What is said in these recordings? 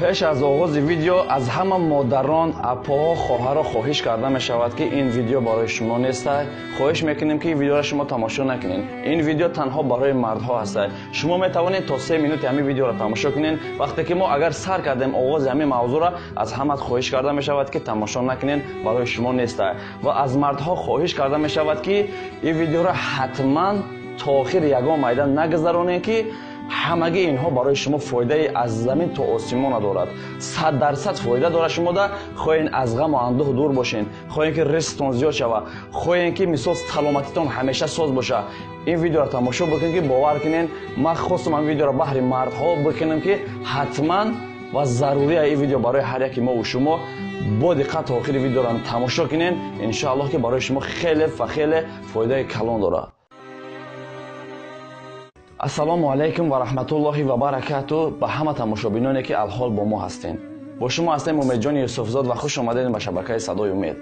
пеш аз оғози видео аз ҳама модарон, апоҳо, хоҳаро хоҳиш карда мешавад ки ин видео барои шумо нестад. Хоҳиш мекунем ки ин видеоро шумо тамошо накунед. Ин видео танҳо барои мардҳо ҳастад. Шумо метавонед то 3 минути ҳамин видеоро тамошо кунед. вақте ки мо агар сар кардем оғози ҳамин мавзӯъро, аз ҳамат хоҳиш карда мешавад ки тамошо накунед, барои шумо нестад. ва аз мардҳо хоҳиш карда мешавад ки ин видеоро ҳатман то охир ягон майда нагузаронед ки ҳамаги инҳо барои шумо фоидаи аз замин то осимона дорад. 100% фоида дорад шумода. хоҳем аз ғаму андӯҳ дур бошед, хоҳем ки ризқтон зиёд шавад, хоҳем ки мисол саломатитон ҳамеша соз боша. ин видеоро тамошо бикунед ки бовар кунед. ман хостам ин видеоро баҳри мардҳо бикунем ки ҳатман ва зарурия ин видео барои ҳар яки мо ва шумо. бо диққат то охири видеоро тамошо кунед. иншоаллоҳ ки барои шумо хеле ва хеле фоидаи калон дорад. ассалому алайкум ва раҳматуллоҳи ва баракату. ба ҳама тамошобиноне ки алҳол бо мо ҳастем. бо шумо ҳастем умедҷони юсуфзод ва хуш омадед ба шабакаи садои умед.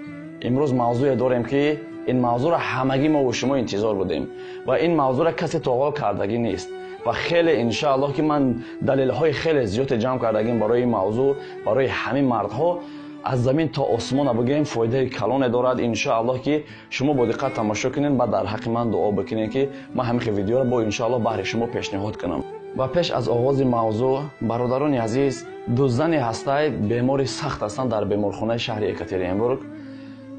имрӯз мавзӯе дорем ки ин мавзӯъро ҳамаги мо ва шумо интизор будем ва ин мавзӯъро касе тоғол кардагӣ нест ва хеле иншоаллоҳ ки ман далелҳои хеле зиёде ҷамъ кардагим барои ин мавзӯъ, барои ҳамин мардҳо аз замин то осмона бигем фоидаи калоне дорад. иншоаллоҳ ки шумо бо диққат тамошо кунед ва дар ҳаққи ман дуо бикунед ки ман ҳамин видеоро бо иншоаллоҳ баҳри шумо пешниҳод кунам. ва пеш аз оғози мавзӯъ, бародарони азиз, ду зани ҳастай бемори сахт ҳастанд дар беморхонаи шаҳри Екатеринбург.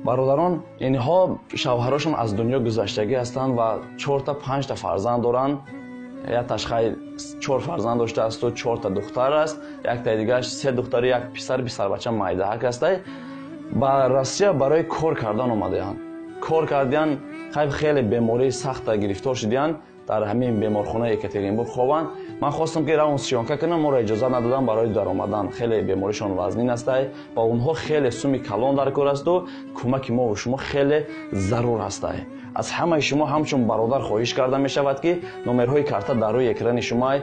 бародарон инҳо шавҳарошон аз дунё гузаштагӣ ҳастанд ва 4-5 та фарзанд доранд. як ташхай 4 фарзанд доштааст, 4 та духтар аст, як та дигараш 3 духтари, як писар, писарбача майдаҳак ҳастай. ба Россия барои кор кардан омадаанд. кор кардиянд, хеле бемории сахта гирифтор шудиянд. дар ҳамин беморхонаи Екатеринбург хобанд. ман хостам ки равон сиёнка кунам, моро иҷоза надоданд барои даромадан. хеле беморишон вазнин ҳастай ва онҳо хеле суми калон дар кор асту кӯмаки мо ва шумо хеле зарур ҳастай. аз ҳамаи шумо ҳамчун бародар хоҳиш карда мешавад ки номерҳои карта дар рӯи экрани шумоай.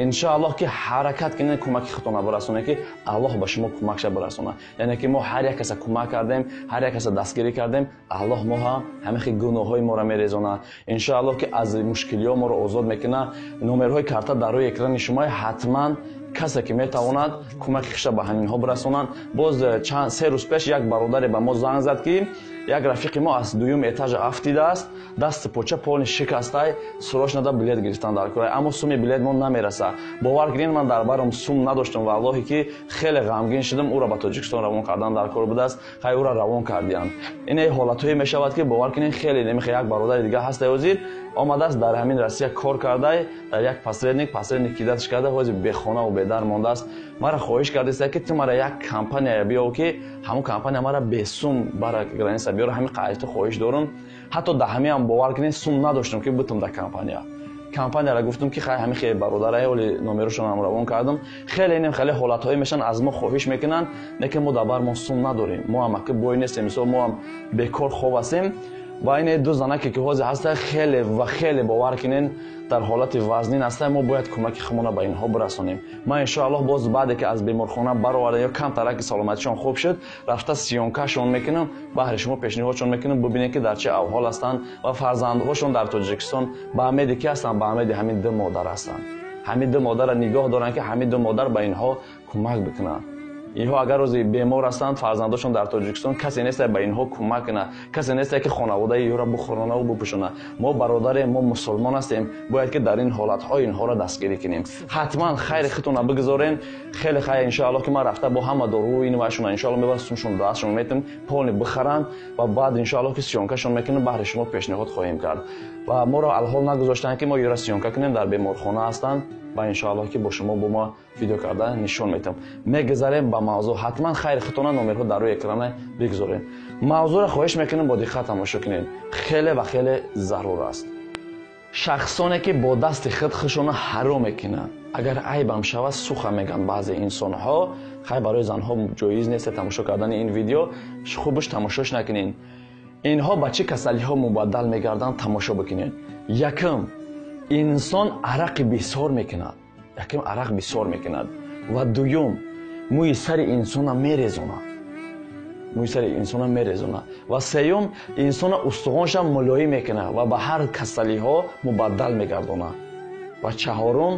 иншоаллоҳ ки ҳаракат кунед кӯмаки худтона бирасонед ки аллоҳ ба шумо кӯмакша бирасонад. яъне ки мо ҳар як каса кӯмак кардем, ҳар як каса дастгирӣ кардем, аллоҳ мо ҳам ҳамин хел гуноҳҳои моро мерезонад. иншоаллоҳ ки аз мушкилиҳо моро озод мекунад. номерҳои карта дар рӯи экрани шумоай. ҳатман касе ки метавонад кӯмаки хиша ба ҳаминҳо бирасонанд. боз 3 рӯз пеш як бародаре ба мо занг зад ки як рафиқи мо аз дуюм этажа афтидааст, дасти поча полни шикастай, срочно билет гирифтан дар кор. аммо суми билет мо намераса. бовар кунед, ман дар барам сум надоштам. валлоҳи ки хеле ғамгин шудам. ӯро ба Тоҷикистон равон кардан дар кор будааст. хай ӯро равон кардиянд. ин ҳолатҳое мешавад ки бовар кунед хеле немихе. як бародари дигар ҳастай ҳозир омадааст дар ҳамин Россия кор кардай, дар як посредник кидатш карда ҳозир бехона ва бедар мондааст. мара хоҳиш кардааст ки ту мара як компания биёв ки ҳамун компания мара бесум бара граница биёра. ҳамин қайдту хоҳиш дорам. ҳатто да ҳамиам бовар кунед сум надоштам ки бутам да компанияро гуфтам ки хай ҳамин хеле бародарай оли номерошонам равон кардам. хеле инем хеле ҳолатҳое мешан аз мо хоҳиш мекунанд, лекин мо дар бар мо сум надорем. мо ҳам аки бой нестем, мисол мо ҳам бекор хоб ҳастем. ва ин ду занаке ки ҳозир ҳастай хеле ва хеле бовар кунед дар ҳолати вазнин ҳастай. мо бояд кӯмаки худмона ба инҳо бирасонем. ман иншоаллоҳ боз баъде ки аз беморхона баровардам ё кам тараки саломатишон хуб шуд, рафта сиёнкашон мекунам, баҳри шумо пешниҳодшон мекунам, бубинед ки дар чӣ аҳвол ҳастанд ва фарзандҳошон дар Тоҷикистон ба амеди ки ҳастанд, ба амеди ҳамин ду модар ҳастанд. ҳамин ду модарро нигоҳ доранд ки ҳамин ду модар ба инҳо кӯмак бикунанд. инҳо агар рӯзи бемор ҳастанд, фарзандошон дар Тоҷикистон, касе нест ба инҳо кӯмак кунад, касе нест ки хонаводаи ёро бухӯрона ва бупӯшона. мо бародарем, мо мусулмон ҳастем, бояд ки дар ин ҳолатҳо инҳоро дастгирӣ кунем. ҳатман хайри худтона бигузорен. хеле хай иншоаллоҳ ки ман рафта бо ҳама дору инвашона иншоаллоҳ мебарам, сумшон дастшон метем, полни бихаранд ва баъд иншоаллоҳ ки сиёнкашон мекунем, баҳри шумо пешниҳод хоҳем кард. ва моро алҳол нагузоштанд ки мо ёро сиёнка кунем, дар беморхона ҳастанд. ва иншоаллоҳ ки бо шумо бо мо видео карда нишон метам. мегузарем ба мавзӯъ. ҳатман хайри худтона номерҳо дар рӯи экрана бигузоред. мавзӯъро хоҳиш мекунам бо диққат тамошо кунед. хеле ва хеле зарур аст. шахсоне ки бо дасти худ худшона ҳаром мекунанд, агар айбам шавад суха меган баъзе инсонҳо. хай барои занҳо ҷоиз нест тамошо кардани ин видео. хубаш тамошош накунед. инҳо ба чӣ касалиҳо мубаддал мегарданд тамошо бикунед. якум, инсон арақи бисёр мекунад. ва дуюм, мӯи сари инсона мерезонад. ва сеюм, инсона устухонша мулоим мекунад ва ба ҳар касалиҳо мубаддал мегардонад. ва чаҳорум,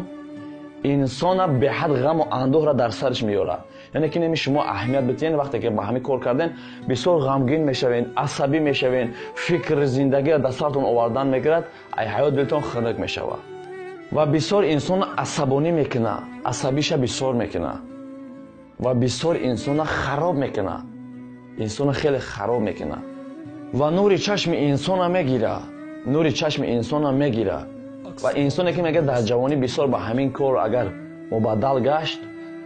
инсона беҳад ғаму андӯҳро дар сарш меёрад. яъне ки неми шумо аҳамият битиен вақте ки ба ҳамин кор карден бисёр ғамгин мешавен, асабӣ мешавен, фикри зиндагиро дар сартон овардан мегирад, ай ҳаёт дилтон хунук мешавад ва бисёр инсона асабонӣ мекунад, асабиша бисёр мекунад ва бисёр инсона хароб мекунад, инсона хеле хароб мекунад ва нури чашми инсона мегирад, нури чашми инсона мегирад ва инсоне ки мегӯяд дар ҷавонӣ бисёр ба ҳамин кор агар мубаддал гашт,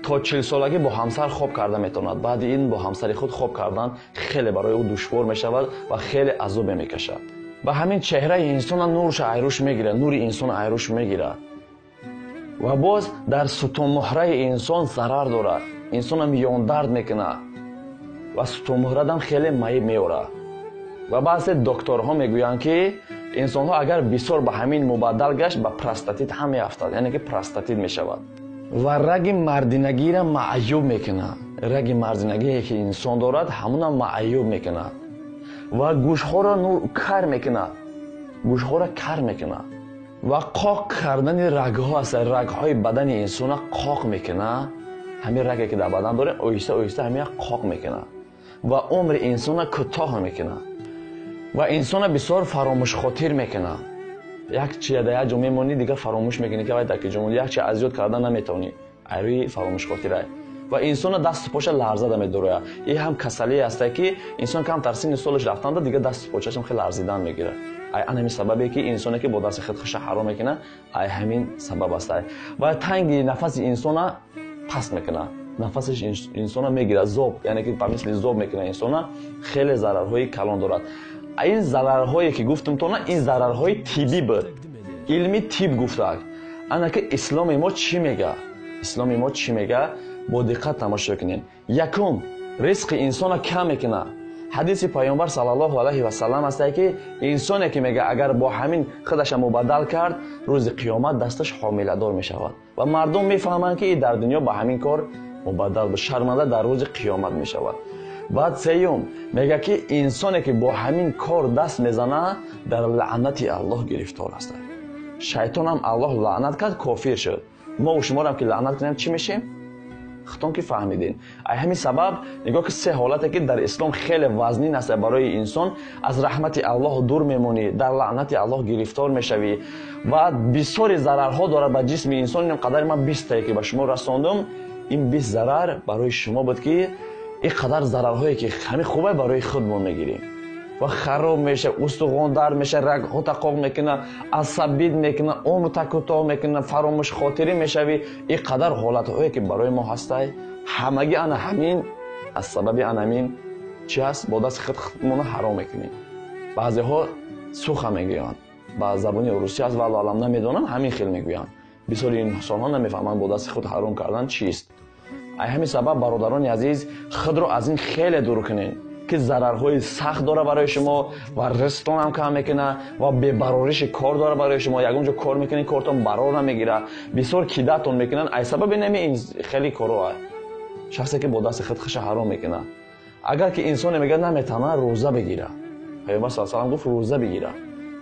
то 40 солагӣ бо ҳамсар хоб карда метавонад. баъди ин бо ҳамсари худ хоб кардан хеле барои ӯ душвор мешавад ва хеле азобе мекашад. ба ҳамин чеҳраи инсона нурша айруш мегирад, нури инсон айруш мегирад ва боз дар сутунмуҳраи инсон зарар дорад. инсона миёндард мекунад ва сутунмуҳрадам хеле майиб меорад ва баъзе докторҳо мегӯянд ки инсонҳо агар бисёр ба ҳамин мубаддал гашт ба простатит ҳам меафтад, яъне ки простатит мешавад ва раги мардинагиро маъюб мекунад. раги мардинагие ки инсон дорад ҳамона маъюб мекунад ва гӯшҳоро кар мекунад, гӯшҳоро кар мекунад ва қоқ кардани рагҳо аст. рагҳои бадани инсона қоқ мекунад. ҳамин раге ки дар бадан дорем оҳиста оҳиста ҳамина қоқ мекунад ва умри инсона кӯтоҳ мекунад ва инсона бисёр фаромӯшхотир мекунад. як чия дар як ҷо мемонӣ дигар фаромӯш мекунӣ ки вай дар ки ҷо монӣ, як чия аз ёд кардан наметавонӣ, айрӯи фаромӯшхотирай ва инсона дасту поша ларзада медорояд. ин ҳам касалие аста ки инсон камтар синни солаш рафтанда дигар дасту почашам хеле ларзидан мегирад. ай ҳамин сабабе ки инсоне ки бо дасти худ хуша ҳаром мекунад, ай ҳамин сабаб аст. ва танги нафаси инсона паст мекунад, нафаси инсона мегирад, зоб, яъне ки ба мисли зоб мекунад инсона. хеле зарарҳои калон дорад. این ضررهایی که گفتم تو نه، این ضررهای طبی بود، علمی طب گفتند. انا که اسلام ما چی میگه؟ اسلام ما چی میگه؟ با دقت تماشا کنین. یکم رزق انسان کم میکنه. حدیث پیامبر صلی الله علیه و سلم است که انسانی که میگه اگر با همین خودش مبادل کرد روز قیامت دستش حامله دار میشود و مردم میفهمند که در دنیا با همین کار مبادل به شرمنده در روز قیامت میشود. بعد سیوم میگه که انسانی که با همین کار دست میزنه در لعنت الله گرفتار است. شیطان هم الله لعنت کرد، کافر شد. ما و شما هم که لعنت کنیم چی میشیم؟ خودتون که فهمیدین. همین سبب نگاه که سه حالته که در اسلام خیلی وزنین است برای انسان، از رحمت الله دور میمونی، در لعنت الله گرفتار میشوی و بسیار ضررها داره به جسم انسان. این قدر من 20 تا که به شما رساندم، این 20 ضرر برای شما بود که این قدر ضررهایی که همین خوبه برای خودمون میگیریم و خراب میشه، استخوان در میشه، رگ‌ها تقاق میکنه، عصبیت میکنه، عمر کوتاه میکنه، فراموش خاطری میشوی. این قدر حالتهایی که برای ما هسته همگی انا همین از سبب انا همین چی هست؟ با دست خودمون حرام میکنیم. بعضی‌ها سوخه میگویند، با زبان روسی از والله علم نمیدونن، همین خیلی میگویند. بسیار انسان‌ها نمیفهمند با دست خود حرام کردن چیست. همین سبب برادران عزیز خود رو از این خیلی دور کنین که ضررهای سخت داره برای شما و رزقتون هم کم میکنه و بی‌برارش کار داره برای شما. یگونجا کار میکنین کارتون برار نمیگیره، بسیار کیدتون میکنن. ای سبب نمی این خیلی کارا شخصی که با دست خود خش حرام میکنه. اگر که انسان میگه نمیتونه روزه بگیره، پیامبر صلی الله علیه و گفت روزه بگیره.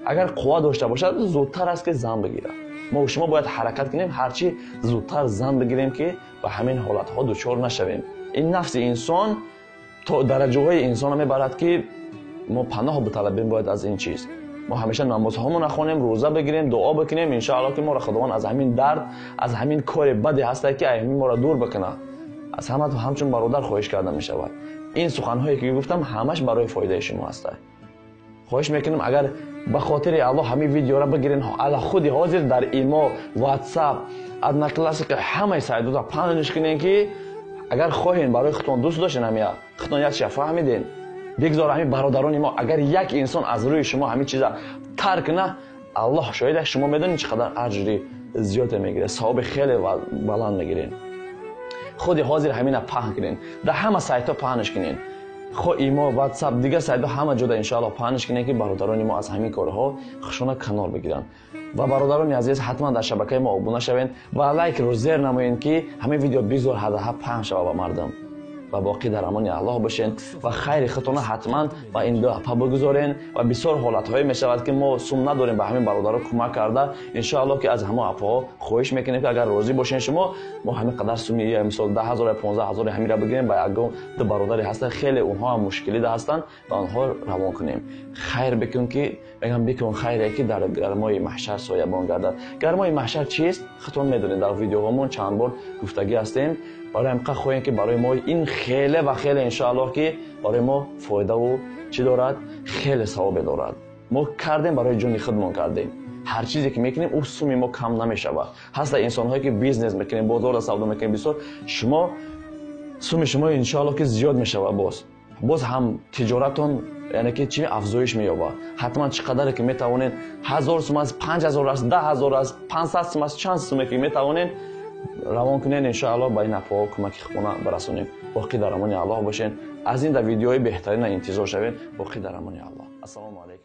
اگر قوا داشته باشد زودتر است که زن بگیره. ما و شما باید حرکت کنیم، هرچی زودتر زن بگیریم که به همین حالت‌ها دچار نشویم. این نفس انسان تا درجه‌های انسان میبرد که ما پناه بطلبیم باید از این چیز. ما همیشه نمازهامون نخونیم، روزه بگیریم، دعا بکنیم ان شاء الله که ما را خداوند از همین درد، از همین کار بدی هست که همین ما را دور بکنه. از همچون برادر خواهش کردم میشود. این سخن‌هایی که گفتم همش برای فایده شما است. خواهش میکنم اگر به خاطر الله همین ویدیو را بگیرین، الا خودی حاضر در ایمو، واتساپ، ادنا کلاسیک همه سایت‌ها پخش کنین که اگر خواهین برای خودتون دوست داشتین همین خودتون یک چیز فهمیدین، بگذار همین برادران ما اگر یک انسان از روی شما همین چیزا ترک نه، الله شاهد شما میدونین چقدر اجری زیاد میگیره، ثواب خیلی بلند میگیرین. خودی حاضر همین پخش کنین، در همه سایت‌ها پخش کنین. خو ایما، واتساپ، دیگه سایت‌ها همه جا ان شاء الله پخش کنین که برادران ما از همین کارها خشونه کنار بگیرن. و برادران عزیز حتما در شبکه ما ابونه شوین و لایک رو زیر نمایین که همین ویدیو بگذار حداقل 5 شب به مردم. و باقی در امان الله باشین و خیر خودتون حتما با این دو اپ بگذارین و بسیار حالت‌های میشود که ما سوم نداریم به همین برادرها کمک کرده. ان شاء الله که از همه اپ‌ها خواهش میکنیم که اگر راضی باشین شما ما همین قدر سومی مثلا 10000 15000 همین را بگیریم با یک دو برادری هستن خیلی اونها هم مشکلی هستن و آنها روان کنیم. خیر بکن که بگم بکن خیره که در گرمای محشر سایبان گردد. گرمای محشر چیست؟ خودتون میدونید در ویدیوهامون چند بار گفتگی هستیم. برای امقا خواهیم که برای ما این خیلی و خیلی ان شاء الله که برای ما فایده و چی دارد؟ خیلی ثواب دارد. ما کردیم برای جون خودمون کردیم. هر چیزی که میکنیم او سومی ما کم نمیشود. هست انسان هایی که بیزنس میکنیم بازار سودا میکنیم بسیار شما سوم شما ان شاء الله که زیاد میشود. باز هم تجارتون یعنی که چی افزایش مییابه. حتما چقدر که میتوانین 1000 سوم از 5000 از 10000 از 500 سوم از چند سوم که میتوانین روان کنین ان شاء الله با این اپا کمک خونه برسونیم. باقی در امان الله باشین. از این در ویدیوهای بهترین انتظار شوین. باقی در امان الله. السلام علیکم.